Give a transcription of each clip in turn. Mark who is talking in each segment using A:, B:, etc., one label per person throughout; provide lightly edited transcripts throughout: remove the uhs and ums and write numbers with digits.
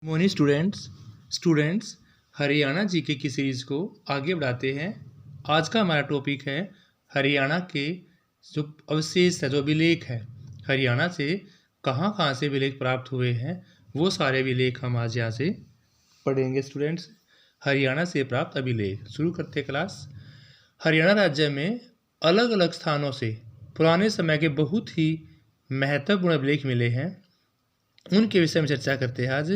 A: Morning students Haryana GK की series को आगे बढ़ाते हैं। आज का हमारा टॉपिक है हरियाणा के जो अवशेष है, जो अभिलेख है, हरियाणा से कहाँ कहाँ से अभिलेख प्राप्त हुए हैं, वो सारे अभिलेख हम आज यहाँ से पढ़ेंगे। स्टूडेंट्स, हरियाणा से प्राप्त अभिलेख शुरू करते क्लास। हरियाणा राज्य में अलग अलग स्थानों से पुराने समय के बहुत ही महत्वपूर्ण अभिलेख मिले हैं, उनके विषय में चर्चा करते हैं आज।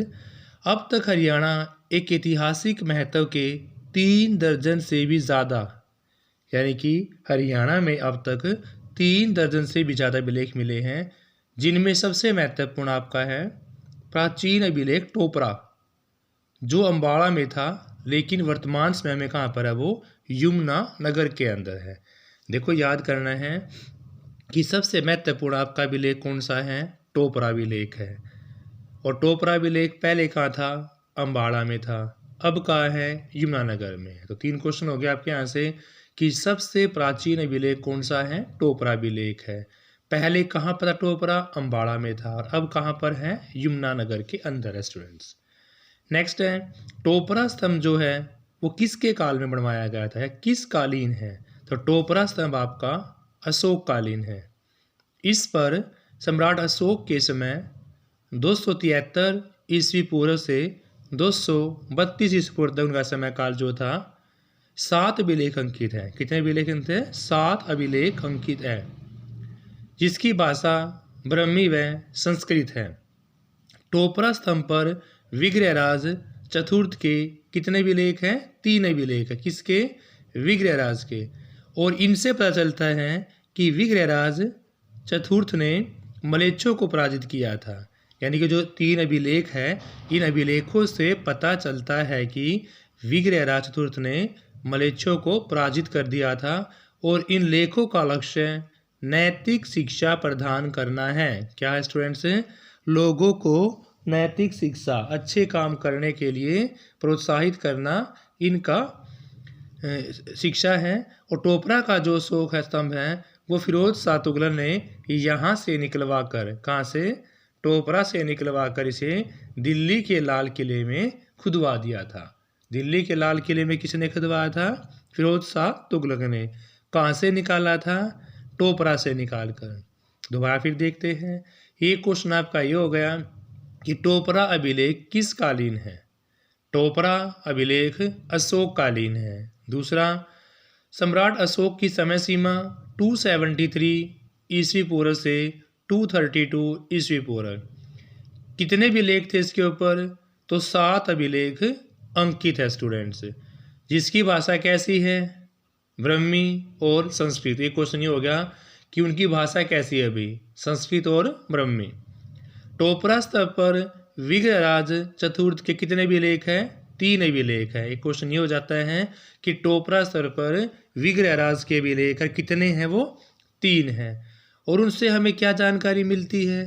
A: अब तक हरियाणा एक ऐतिहासिक महत्व के 3 दर्जन से भी ज़्यादा, यानी कि हरियाणा में अब तक 3 दर्जन से भी ज़्यादा अभिलेख मिले हैं, जिनमें सबसे महत्वपूर्ण आपका है प्राचीन अभिलेख टोपरा, जो अम्बाड़ा में था, लेकिन वर्तमान समय में कहाँ पर है, वो यमुना नगर के अंदर है। देखो, याद करना है कि सबसे महत्वपूर्ण आपका अभिलेख कौन सा है, टोपरा अभिलेख है। और टोपरा अभिलेख पहले कहाँ था, अम्बाड़ा में था, अब कहाँ है, यमुनानगर में। तो 3 क्वेश्चन हो गया आपके यहाँ से कि सबसे प्राचीन अभिलेख कौन सा है, टोपरा अभिलेख है। पहले कहाँ पर था टोपरा, अम्बाड़ा में था, और अब कहाँ पर है, यमुनानगर के अंदर है। स्टूडेंट्स, नेक्स्ट है टोपरा स्तंभ जो है वो किसके काल में बनवाया गया था, किस कालीन है। तो टोपरा स्तंभ आपका अशोक कालीन है। इस पर सम्राट अशोक के समय 273 ईस्वी पूर्व से 232 ईस्वी पूर्व तक उनका समय काल जो था 7 अभिलेख अंकित है। कितने अभिलेख थे, 7 अभिलेख अंकित है, जिसकी भाषा ब्रह्मी व संस्कृत है। टोपरा स्तंभ पर विग्रहराज चतुर्थ के कितने अभिलेख हैं, 3 अभिलेख है। किसके, विग्रहराज के। और इनसे पता चलता है कि विग्रहराज चतुर्थ ने मलेच्छों को पराजित किया था। यानी कि जो 3 अभिलेख है, इन अभिलेखों से पता चलता है कि विग्रहराज चतुर्थ ने मलेच्छों को पराजित कर दिया था। और इन लेखों का लक्ष्य नैतिक शिक्षा प्रदान करना है। क्या है स्टूडेंट्स, लोगों को नैतिक शिक्षा, अच्छे काम करने के लिए प्रोत्साहित करना इनका शिक्षा है। और टोपरा का जो अशोक स्तंभ है वो फिरोज शाह तुगलक ने यहाँ से निकलवा कर, कहाँ से, टोपरा से निकलवा कर इसे दिल्ली के लाल किले में खुदवा दिया था। दिल्ली के लाल किले में किसने खुदवाया था, फिरोज शाह तुगलक ने। कहाँ से निकाला था, टोपरा से निकाल कर। दोबारा फिर देखते हैं। एक क्वेश्चन आपका ये हो गया कि टोपरा अभिलेख किस कालीन है। टोपरा अभिलेख अशोक कालीन है। दूसरा, सम्राट अशोक की समय सीमा 273 ईस्वी पूर्व से 232 ईस्वी पूर्व। कितने अभिलेख थे इसके ऊपर, तो 7 अभिलेख अंकित है। स्टूडेंट्स, जिसकी भाषा कैसी है, ब्रह्मी और संस्कृत। एक क्वेश्चन ये हो गया कि उनकी भाषा कैसी है अभी, संस्कृत और ब्रह्मी। टोपरा स्तर पर विग्रहराज चतुर्थ के कितने अभिलेख हैं, 3 अभिलेख है। एक क्वेश्चन ये हो जाता है कि टोपरा स्तर पर विग्रहराज के अभिलेख कितने हैं, वो 3 हैं। और उनसे हमें क्या जानकारी मिलती है,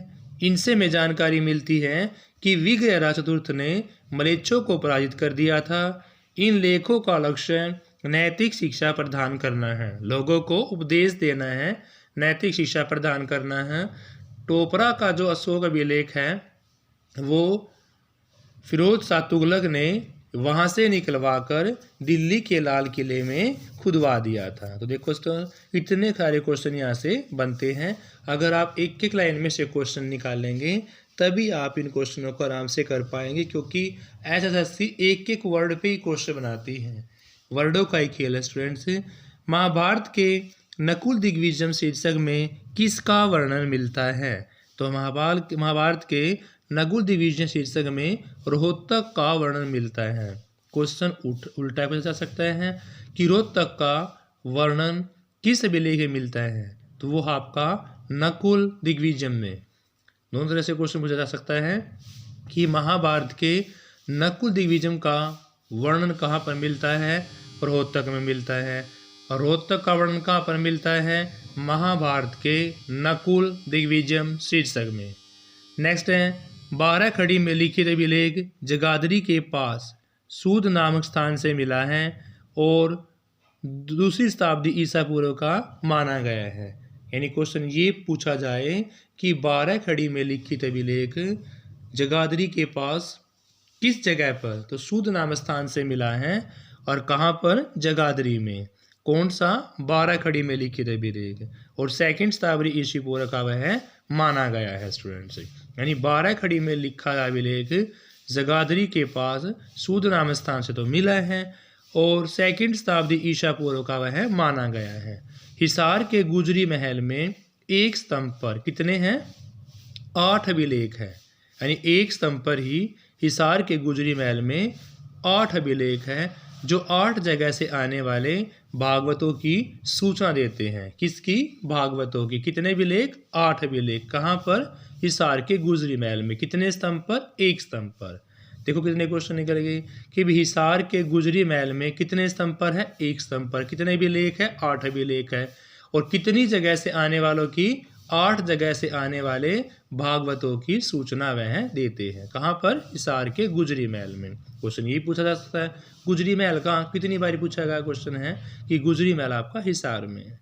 A: इनसे हमें जानकारी मिलती है कि विग्रहराज चतुर्थ ने मलेच्छों को पराजित कर दिया था। इन लेखों का लक्ष्य नैतिक शिक्षा प्रदान करना है, लोगों को उपदेश देना है, नैतिक शिक्षा प्रदान करना है। टोपरा का जो अशोक अभिलेख है वो फिरोज शाह तुगलक ने वहाँ से निकलवा कर दिल्ली के लाल किले में खुदवा दिया था। तो देखो इतने सारे क्वेश्चन यहाँ से बनते हैं। अगर आप एक एक लाइन में से क्वेश्चन निकालेंगे तभी आप इन क्वेश्चनों को आराम से कर पाएंगे, क्योंकि एसएससी एक एक वर्ड पे ही क्वेश्चन बनाती है, वर्डों का ही खेल है। स्टूडेंट्स, महाभारत के नकुल दिग्विजय शीर्षक में किसका वर्णन मिलता है। तो महाभारत के नकुल दिग्विजय शीर्षक में रोहतक का वर्णन मिलता है। क्वेश्चन उल्टा पूछा जा सकता है कि रोहतक का वर्णन किस अभिलेख में मिलता है, तो वो आपका नकुल दिग्विजय में। दोनों तरह से क्वेश्चन पूछा जा सकता है कि महाभारत के नकुल दिग्विजय का वर्णन कहाँ पर मिलता है, रोहतक में मिलता है। और रोहतक का वर्णन कहाँ पर मिलता है, महाभारत के नकुल दिग्विजय शीर्षक में। नेक्स्ट है 12 खड़ी में लिखित अभिलेख जगाधरी के पास सूद नामक स्थान से मिला है और 2री शताब्दी ईसा पूर्व का माना गया है। यानी क्वेश्चन ये पूछा जाए कि 12 खड़ी में लिखित अभिलेख जगाधरी के पास किस जगह पर? तो सूद नाम स्थान से मिला है। और कहाँ पर? जगाधरी में। कौन सा? 12 खड़ी में लिखित अभिलेख। और सेकंड शताब्दी ईस्वी पूर्व का वह माना गया है स्टूडेंट्स। यानी 12 खड़ी में लिखा अभिलेख जगाधरी के पास सूद नाम स्थान से तो मिला है और सेकंड शताब्दी ईसा पूर्व का वह माना गया है। हिसार के गुजरी महल में एक स्तंभ पर कितने हैं? 8 अभिलेख है। यानी एक स्तंभ पर ही हिसार के गुजरी महल में 8 अभिलेख है जो 8 जगह से आने वाले भागवतों की सूचना देते हैं। किसकी? भागवतों की। कितने अभिलेख? 8 अभिलेख। कहाँ पर? हिसार के गुजरी महल में। कितने स्तंभ पर? एक स्तंभ पर। देखो कितने क्वेश्चन निकल गए कि हिसार के गुजरी महल में कितने स्तंभ पर है? एक स्तंभ पर। कितने अभिलेख है? 8 अभिलेख है। और कितनी जगह से आने वालों की? 8 जगह से आने वाले भागवतों की सूचना वह देते हैं। कहाँ पर? हिसार के गुजरी महल में। क्वेश्चन यही पूछा जा सकता है, गुजरी महल कहाँ? कितनी बार पूछा गया क्वेश्चन है कि गुजरी महल आपका हिसार में है।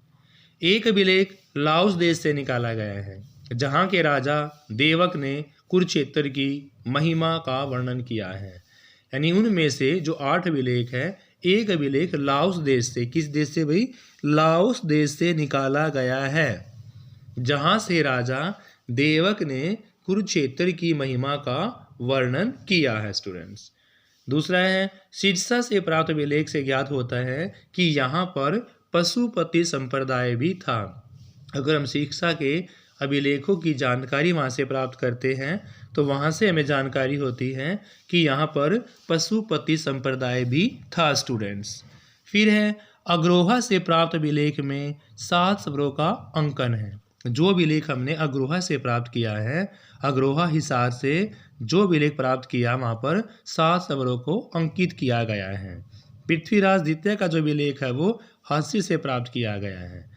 A: एक अभिलेख लाओस देश से निकाला गया है जहाँ के राजा देवक ने कुरुक्षेत्र की महिमा का वर्णन किया है। यानी उनमें से जो 8 अभिलेख है, एक अभिलेख लाओस देश से, किस देश से भाई? लाओस देश से निकाला गया है जहाँ से राजा देवक ने कुरुक्षेत्र की महिमा का वर्णन किया है स्टूडेंट्स। दूसरा है सिरसा से प्राप्त अभिलेख से ज्ञात होता है कि यहाँ पर पशुपति संप्रदाय भी था। अगर हम सिरसा के अभिलेखों की जानकारी वहाँ से प्राप्त करते हैं तो वहाँ से हमें जानकारी होती है कि यहाँ पर पशुपति संप्रदाय भी था स्टूडेंट्स। फिर है अग्रोहा से प्राप्त अभिलेख में 7 शब्दों का अंकन है। जो अभिलेख हमने अग्रोहा से प्राप्त किया है, अग्रोहा हिसार से जो अभिलेख प्राप्त किया वहाँ पर 7 शब्दों को अंकित किया गया है। पृथ्वीराज द्वितीय का जो अभिलेख है वो हास्य से प्राप्त किया गया है।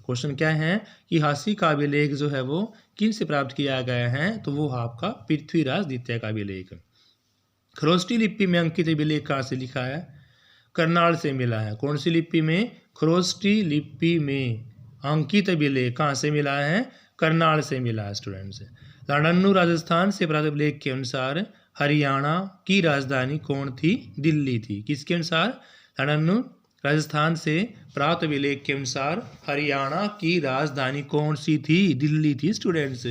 A: क्वेश्चन क्या है कि हास्य का अभिलेख जो है वो किन से प्राप्त किया गया है? तो वो आपका पृथ्वीराज द्वितीय का अभिलेख। खरोष्टी लिपि में अंकित अभिलेख कहाँ से लिखा है? करनाल से मिला है। कौन सी लिपि में? खरोष्टी लिपि में अंकित अभिलेख कहाँ से मिला है? करनाल से मिला है स्टूडेंट्स। लाडन्नू राजस्थान से प्राप्त अभिलेख के अनुसार हरियाणा की राजधानी कौन थी? दिल्ली थी। किसके अनुसार? लाडन्नू राजस्थान से प्राप्त अभिलेख के अनुसार हरियाणा की राजधानी कौन सी थी? दिल्ली थी स्टूडेंट्स।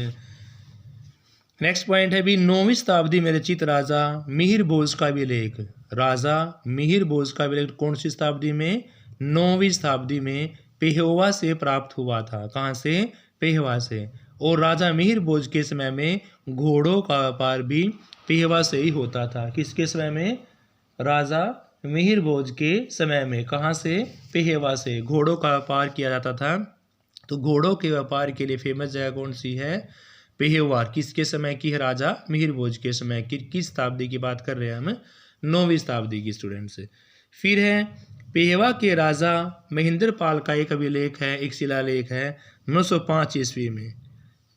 A: नेक्स्ट पॉइंट है भी 9वीं शताब्दी में रचित राजा मिहिर भोज का अभिलेख। राजा मिहिर भोज का अभिलेख कौन सी शताब्दी में? 9वीं शताब्दी में पेहोवा से प्राप्त हुआ था। कहाँ से? पेहोवा से। और राजा मिहिर भोज के समय में घोड़ों का व्यापार भी पेहोवा से ही होता था। किसके समय में? राजा मिहिर भोज के समय में। कहाँ से? पेहोवा से घोड़ों का व्यापार किया जाता था। तो घोड़ों के व्यापार के लिए फेमस जगह कौन सी है? पेहोवा। किसके समय की है? राजा मिहिर भोज के समय की। किस शताब्दी की बात कर रहे हैं हम? 9वीं शताब्दी की स्टूडेंट्स। फिर है पेहोवा के राजा महेंद्रपाल का एक अभिलेख है, एक शिलालेख है 905 ईस्वी में,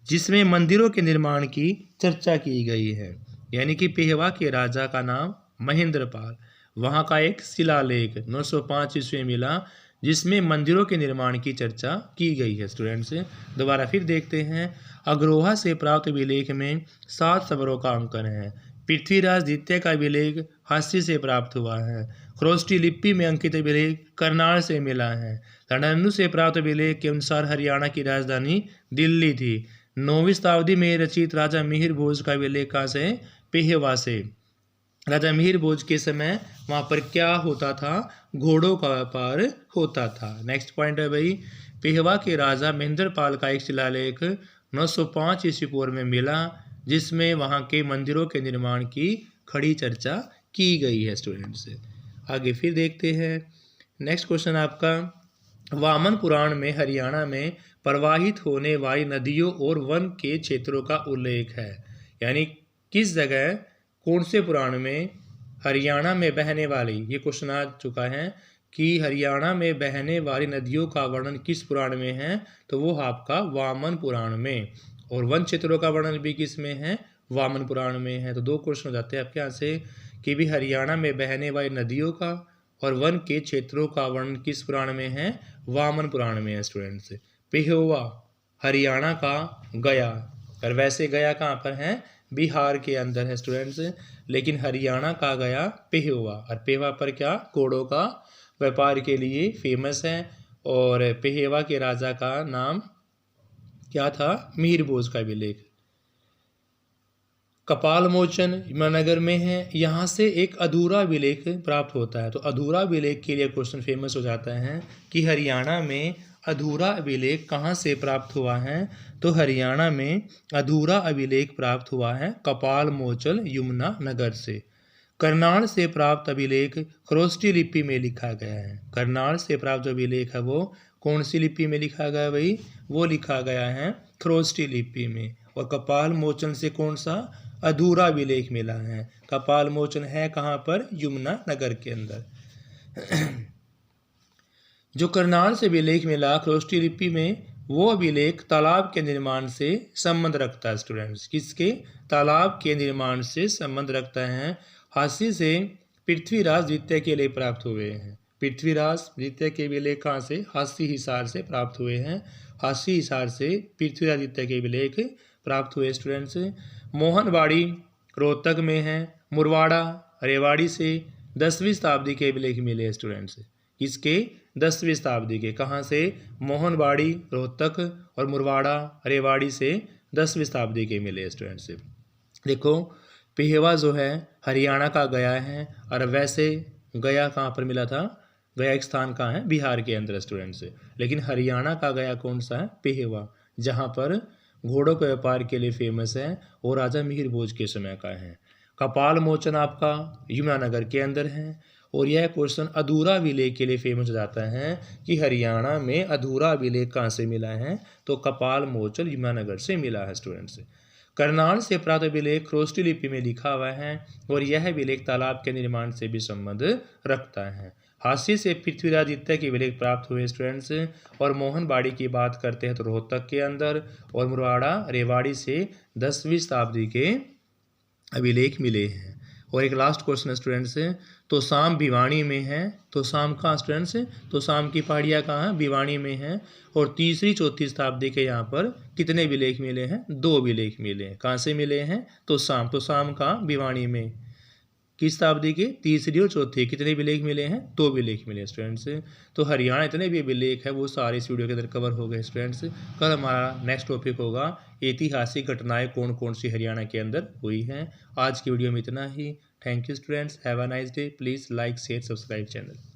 A: जिसमें मंदिरों के निर्माण की चर्चा की गई है। यानी कि पेहोवा के राजा का नाम महेंद्रपाल, वहाँ का एक शिलालेख 905 ईस्वी में मिला जिसमें मंदिरों के निर्माण की चर्चा की गई है स्टूडेंट्स। दोबारा फिर देखते हैं। अग्रोहा से प्राप्त अभिलेख में 7 शब्दों का अंकन है। पृथ्वीराज द्वितीय का अभिलेख हास्य से प्राप्त हुआ है। खरोष्टी लिपि में अंकित अभिलेख करनाल से मिला है। लाडन्नू से प्राप्त अभिलेख के अनुसार हरियाणा की राजधानी दिल्ली थी। 9वीं शताब्दी में रचित राजा मिहिर भोज का अभिलेख कहाँ से? पेहोवा से। राजा मिहिर भोज के समय वहाँ पर क्या होता था? घोड़ों का व्यापार होता था। नेक्स्ट पॉइंट है भाई पेहोवा के राजा महेंद्रपाल का एक शिलालेख 905 ईस्वी पूर्व में मिला जिसमें वहाँ के मंदिरों के निर्माण की खड़ी चर्चा की गई है स्टूडेंट्स। आगे फिर देखते हैं। नेक्स्ट क्वेश्चन आपका वामन पुराण में हरियाणा में प्रवाहित होने वाली नदियों और वन के क्षेत्रों का उल्लेख है। यानी किस जगह कौन से पुराण में हरियाणा में बहने वाली, ये क्वेश्चन आ चुका है कि हरियाणा में बहने वाली नदियों का वर्णन किस पुराण में है? तो वो आपका वामन पुराण में। और वन क्षेत्रों का वर्णन भी किस में है? वामन पुराण में है। तो 2 क्वेश्चन हो जाते हैं आपके यहाँ से कि भी हरियाणा में बहने वाली नदियों का और वन के क्षेत्रों का वर्णन किस पुराण में है? वामन पुराण में है स्टूडेंट्स। पेहोवा हरियाणा का गया, और वैसे गया कहाँ पर है? बिहार के अंदर है स्टूडेंट्स। लेकिन हरियाणा का गया पेहोवा, और पेहोवा पर क्या, घोड़ों का व्यापार के लिए फेमस है। और पेहोवा के राजा का नाम क्या था, मिहिर भोज का अभिलेख। कपाल मोचन यमुनानगर में है, यहाँ से एक अधूरा अभिलेख प्राप्त होता है। तो अधूरा अभिलेख के लिए क्वेश्चन फेमस हो जाता है कि हरियाणा में अधूरा अभिलेख कहाँ से प्राप्त हुआ है। तो हरियाणा में अधूरा अभिलेख प्राप्त हुआ है कपाल मोचन यमुनानगर से। करनाल से प्राप्त अभिलेख खरोष्टी लिपि में लिखा गया है। करनाल से प्राप्त जो अभिलेख है वो कौन सी लिपि में लिखा गया भाई, वो लिखा गया है खरोष्टी लिपि में। और कपाल मोचन से कौन सा अधूरा अभिलेख मिला है। कपाल मोचन है कहाँ पर, यमुनानगर के अंदर। जो करनाल से अभिलेख मिला खरोष्टी लिपि में, वो अभिलेख तालाब के निर्माण से संबंध रखता है स्टूडेंट्स। किसके, तालाब के निर्माण से संबंध रखता है। हास्य से पृथ्वीराज द्वितीय के लिए प्राप्त हुए हैं। पृथ्वीराज द्वितीय के अभिलेख कहाँ से, हास्य हिसार से प्राप्त हुए हैं। हास्य हिसार से पृथ्वीराज द्वितीय के अभिलेख प्राप्त हुए स्टूडेंट्स। मोहनबाड़ी रोहतक में है। मुरवाड़ा रेवाड़ी से 10वीं शताब्दी के अभिलेख मिले स्टूडेंट्स। किसके, 10वीं शताब्दी के। कहाँ से, मोहनबाड़ी रोहतक और मुरवाड़ा रेवाड़ी से 10वीं शताब्दी के मिले स्टूडेंट्स। देखो पेहोवा जो है हरियाणा का गया है, और वैसे गया कहाँ पर मिला था, गया एक स्थान कहाँ है, बिहार के अंदर स्टूडेंट्स। लेकिन हरियाणा का गया कौन सा है, पेहोवा, जहाँ पर घोड़ों के व्यापार के लिए फेमस है और राजा मिहिर भोज के समय का है। कपाल मोचन आपका यमुनानगर के अंदर है। और यह क्वेश्चन अधूरा अभिलेख के लिए फेमस हो जाता है कि हरियाणा में अधूरा अभिलेख कहाँ से मिला है, तो कपाल मोचन यमुनानगर से मिला है स्टूडेंट्स। करनाल से प्राप्त अभिलेख खरोष्टी लिपि में लिखा हुआ है, और यह अभिलेख तालाब के निर्माण से भी संबंध रखता है। हास्य से पृथ्वीराज द्वितीय के अभिलेख प्राप्त हुए स्टूडेंट्स। और मोहनबाड़ी की बात करते हैं तो रोहतक के अंदर, और मुरवाड़ा रेवाड़ी से 10वीं शताब्दी के अभिलेख मिले हैं। और एक लास्ट क्वेश्चन स्टूडेंट्स, तो शाम भिवानी में है। तो शाम कहाँ स्टूडेंट्स, तो शाम की पहाड़ियाँ कहाँ है, भिवानी में है। और 3री 4थी शताब्दी के यहाँ पर कितने अभिलेख मिले हैं, 2 अभिलेख मिले हैं। कहाँ से मिले हैं, तो शाम कहाँ, भिवानी में। किस शताब्दी के, 3री और 4थी। कितने अभिलेख मिले हैं, 2 अभिलेख मिले स्टूडेंट्स। तो हरियाणा इतने भी अभिलेख है वो सारे इस वीडियो के अंदर कवर हो गए स्टूडेंट्स। कल हमारा नेक्स्ट टॉपिक होगा ऐतिहासिक घटनाएं कौन कौन सी हरियाणा के अंदर हुई हैं। आज की वीडियो में इतना ही। Thank you students, have a nice day. Please like share subscribe channel.